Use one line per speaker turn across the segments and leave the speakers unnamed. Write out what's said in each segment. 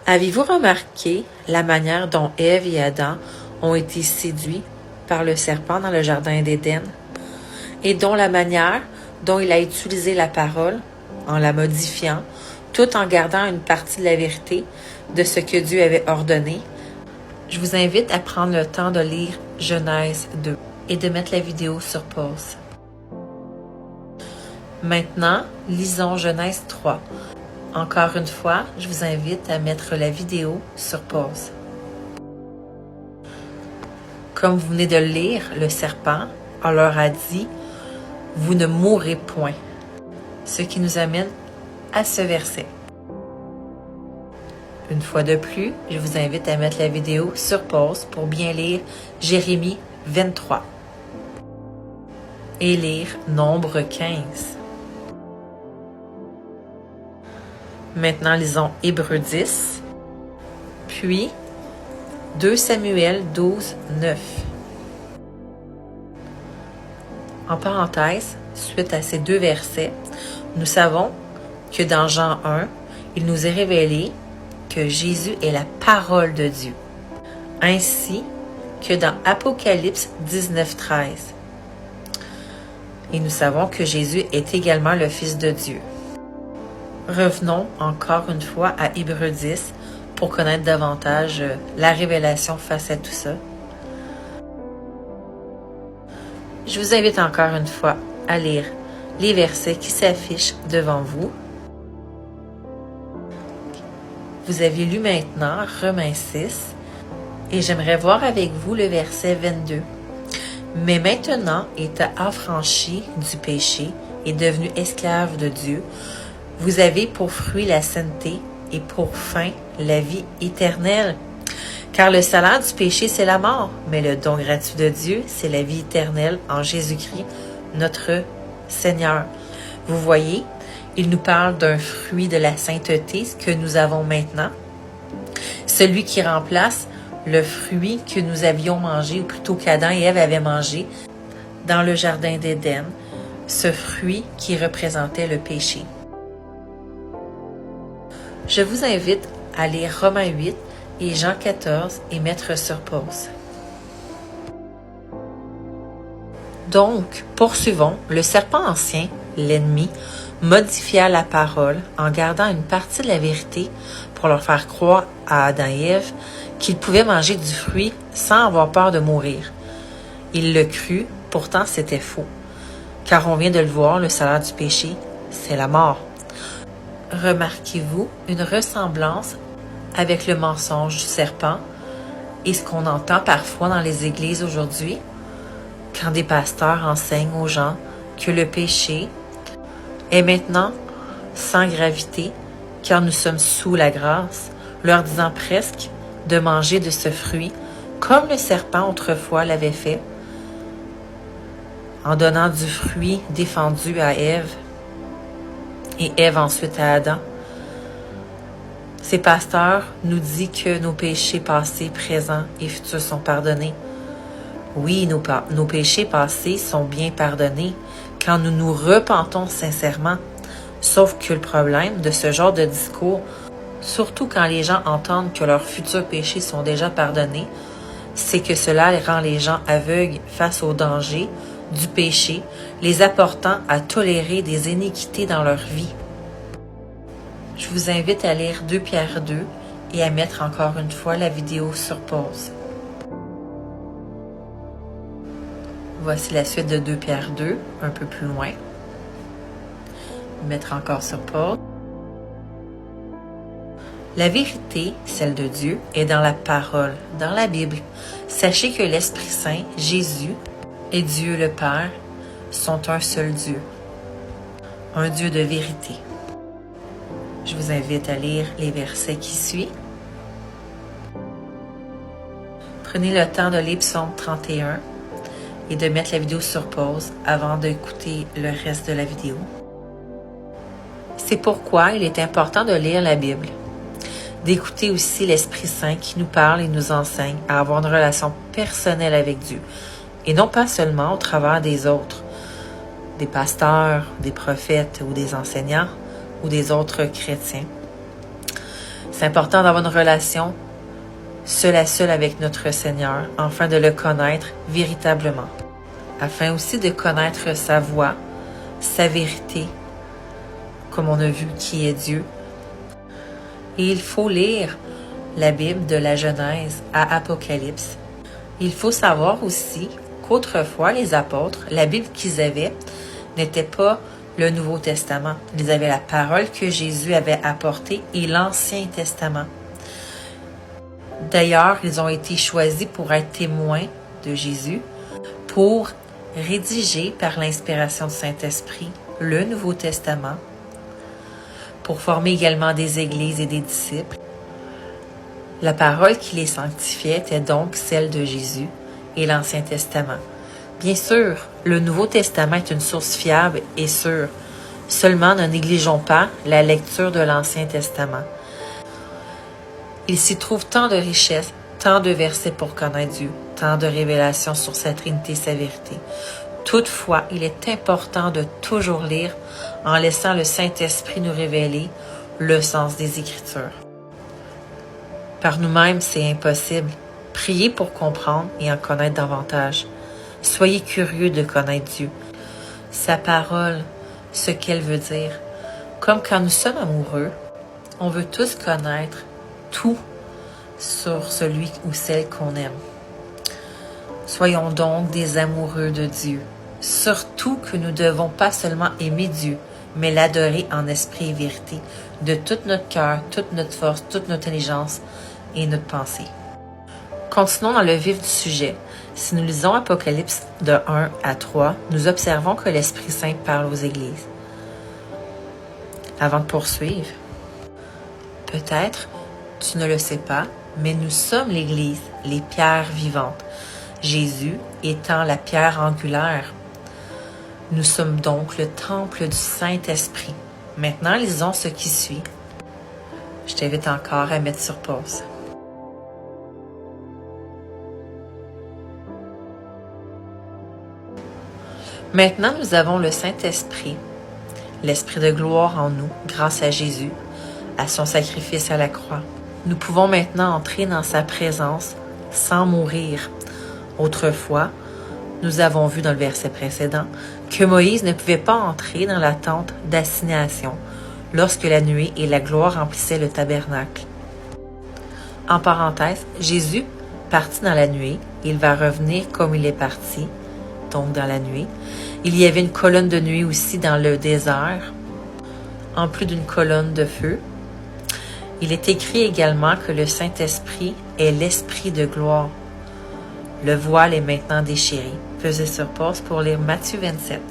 Avez-vous remarqué la manière dont Ève et Adam ont été séduits par le serpent dans le jardin d'Éden et dont la manière dont il a utilisé la parole en la modifiant, tout en gardant une partie de la vérité de ce que Dieu avait ordonné? Je vous invite à prendre le temps de lire Genèse 2 et de mettre la vidéo sur pause. Maintenant, lisons Genèse 3. Encore une fois, je vous invite à mettre la vidéo sur pause. Comme vous venez de le lire, le serpent leur a dit « Vous ne mourrez point », ce qui nous amène à ce verset. Une fois de plus, je vous invite à mettre la vidéo sur pause pour bien lire Jérémie 23 et lire Nombre 15. Maintenant, lisons Hébreux 10, puis 2 Samuel 12, 9. En parenthèse, suite à ces deux versets, nous savons que dans Jean 1, il nous est révélé que Jésus est la parole de Dieu, ainsi que dans Apocalypse 19, 13. Et nous savons que Jésus est également le Fils de Dieu. Revenons encore une fois à Hébreux 10 pour connaître davantage la révélation face à tout ça. Je vous invite encore une fois à lire les versets qui s'affichent devant vous. Vous avez lu maintenant Romains 6 et j'aimerais voir avec vous le verset 22. Mais maintenant, étant affranchi du péché et devenu esclave de Dieu, vous avez pour fruit la sainteté et pour fin la vie éternelle. Car le salaire du péché, c'est la mort, mais le don gratuit de Dieu, c'est la vie éternelle en Jésus-Christ, notre Seigneur. Vous voyez, il nous parle d'un fruit de la sainteté que nous avons maintenant, celui qui remplace le fruit que nous avions mangé, ou plutôt qu'Adam et Ève avaient mangé dans le jardin d'Éden, ce fruit qui représentait le péché. Je vous invite à lire Romains 8 et Jean 14 et mettre sur pause. Donc, poursuivons, le serpent ancien, l'ennemi, modifia la parole en gardant une partie de la vérité pour leur faire croire à Adam et Ève qu'ils pouvaient manger du fruit sans avoir peur de mourir. Il le crut, pourtant c'était faux. Car on vient de le voir, le salaire du péché, c'est la mort. Remarquez-vous une ressemblance avec le mensonge du serpent et ce qu'on entend parfois dans les églises aujourd'hui, quand des pasteurs enseignent aux gens que le péché est maintenant sans gravité, car nous sommes sous la grâce, leur disant presque de manger de ce fruit, comme le serpent autrefois l'avait fait, en donnant du fruit défendu à Ève, et Ève ensuite à Adam. Ces pasteurs nous disent que nos péchés passés, présents et futurs sont pardonnés. Oui, nos péchés passés sont bien pardonnés quand nous nous repentons sincèrement. Sauf que le problème de ce genre de discours, surtout quand les gens entendent que leurs futurs péchés sont déjà pardonnés, c'est que cela rend les gens aveugles face au danger du péché, les apportant à tolérer des iniquités dans leur vie. Je vous invite à lire 2 Pierre 2 et à mettre encore une fois la vidéo sur pause. Voici la suite de 2 Pierre 2, un peu plus loin. Mettre encore sur pause. La vérité, celle de Dieu, est dans la parole, dans la Bible. Sachez que l'Esprit Saint, Jésus, et Dieu le Père sont un seul Dieu, un Dieu de vérité. Je vous invite à lire les versets qui suivent. Prenez le temps de lire Psaume 31 et de mettre la vidéo sur pause avant d'écouter le reste de la vidéo. C'est pourquoi il est important de lire la Bible, d'écouter aussi l'Esprit Saint qui nous parle et nous enseigne à avoir une relation personnelle avec Dieu, et non pas seulement au travers des autres, des pasteurs, des prophètes ou des enseignants ou des autres chrétiens. C'est important d'avoir une relation seul à seul avec notre Seigneur, afin de le connaître véritablement, afin aussi de connaître sa voix, sa vérité, comme on a vu qui est Dieu. Et il faut lire la Bible de la Genèse à Apocalypse. Il faut savoir aussi qu'autrefois, les apôtres, la Bible qu'ils avaient n'était pas le Nouveau Testament. Ils avaient la parole que Jésus avait apportée et l'Ancien Testament. D'ailleurs, ils ont été choisis pour être témoins de Jésus, pour rédiger par l'inspiration du Saint-Esprit le Nouveau Testament, pour former également des églises et des disciples. La parole qui les sanctifiait était donc celle de Jésus et l'Ancien Testament. Bien sûr, le Nouveau Testament est une source fiable et sûre. Seulement, ne négligeons pas la lecture de l'Ancien Testament. Il s'y trouve tant de richesses, tant de versets pour connaître Dieu, tant de révélations sur sa Trinité et sa vérité. Toutefois, il est important de toujours lire en laissant le Saint-Esprit nous révéler le sens des Écritures. Par nous-mêmes, c'est impossible. Priez pour comprendre et en connaître davantage. Soyez curieux de connaître Dieu, sa parole, ce qu'elle veut dire. Comme quand nous sommes amoureux, on veut tous connaître tout sur celui ou celle qu'on aime. Soyons donc des amoureux de Dieu. Surtout que nous devons pas seulement aimer Dieu, mais l'adorer en esprit et vérité, de tout notre cœur, toute notre force, toute notre intelligence et notre pensée. Continuons dans le vif du sujet. Si nous lisons Apocalypse de 1 à 3, nous observons que l'Esprit Saint parle aux églises. Avant de poursuivre, peut-être tu ne le sais pas, mais nous sommes l'Église, les pierres vivantes. Jésus étant la pierre angulaire. Nous sommes donc le temple du Saint-Esprit. Maintenant, lisons ce qui suit. Je t'invite encore à mettre sur pause. Maintenant, nous avons le Saint-Esprit, l'Esprit de gloire en nous, grâce à Jésus, à son sacrifice à la croix. Nous pouvons maintenant entrer dans sa présence sans mourir. Autrefois, nous avons vu dans le verset précédent que Moïse ne pouvait pas entrer dans la tente d'assignation lorsque la nuée et la gloire remplissaient le tabernacle. En parenthèse, Jésus partit dans la nuée, il va revenir comme il est parti, donc dans la nuée. Il y avait une colonne de nuée aussi dans le désert, en plus d'une colonne de feu. Il est écrit également que le Saint-Esprit est l'Esprit de gloire. Le voile est maintenant déchiré. Pesez sur pause pour lire Matthieu 27.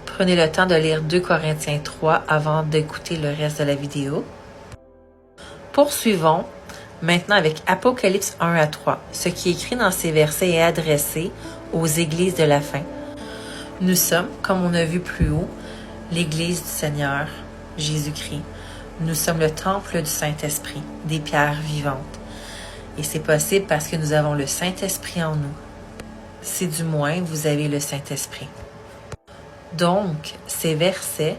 Prenez le temps de lire 2 Corinthiens 3 avant d'écouter le reste de la vidéo. Poursuivons maintenant avec Apocalypse 1 à 3. Ce qui est écrit dans ces versets est adressé aux églises de la fin. Nous sommes, comme on a vu plus haut, l'Église du Seigneur, Jésus-Christ. Nous sommes le temple du Saint-Esprit, des pierres vivantes. Et c'est possible parce que nous avons le Saint-Esprit en nous. Si du moins vous avez le Saint-Esprit. Donc, ces versets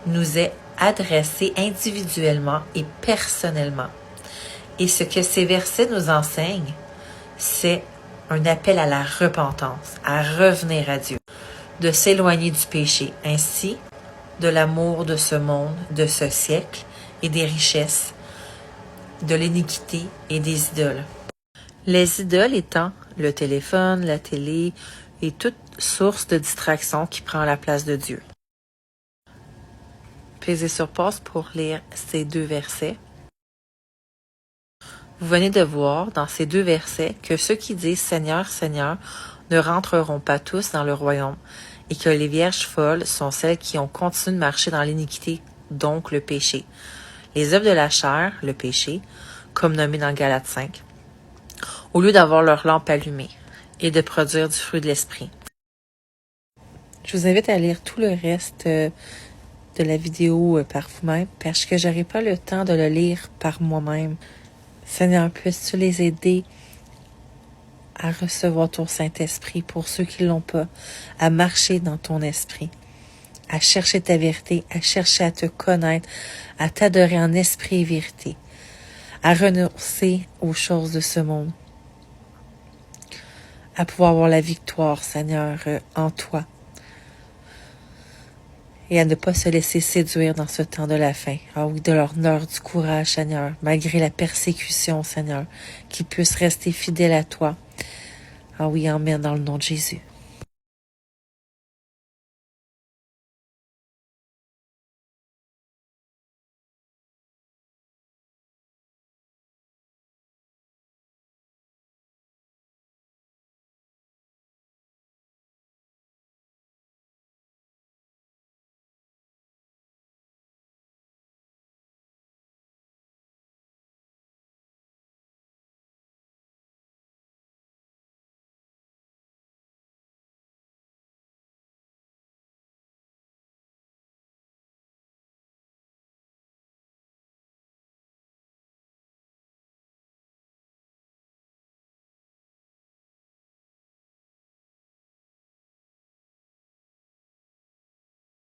nous est adressés individuellement et personnellement. Et ce que ces versets nous enseignent, c'est un appel à la repentance, à revenir à Dieu, de s'éloigner du péché, ainsi de l'amour de ce monde, de ce siècle et des richesses, de l'iniquité et des idoles. Les idoles étant le téléphone, la télé et toute source de distraction qui prend la place de Dieu. Pesez sur pause pour lire ces 2 versets. Vous venez de voir dans ces 2 versets que ceux qui disent « Seigneur, Seigneur » ne rentreront pas tous dans le royaume et que les vierges folles sont celles qui ont continué de marcher dans l'iniquité, donc le péché. Les œuvres de la chair, le péché, comme nommé dans Galates 5, au lieu d'avoir leur lampe allumée et de produire du fruit de l'esprit. Je vous invite à lire tout le reste de la vidéo par vous-même parce que j'aurai pas le temps de le lire par moi-même. Seigneur, puisses-tu les aider à recevoir ton Saint-Esprit, pour ceux qui ne l'ont pas, à marcher dans ton esprit, à chercher ta vérité, à chercher à te connaître, à t'adorer en esprit et vérité, à renoncer aux choses de ce monde, à pouvoir avoir la victoire, Seigneur, en toi, et à ne pas se laisser séduire dans ce temps de la fin. Ah oui, de l'honneur, du courage, Seigneur, malgré la persécution, Seigneur, qu'ils puissent rester fidèles à toi. Ah oui, amen, dans le nom de Jésus.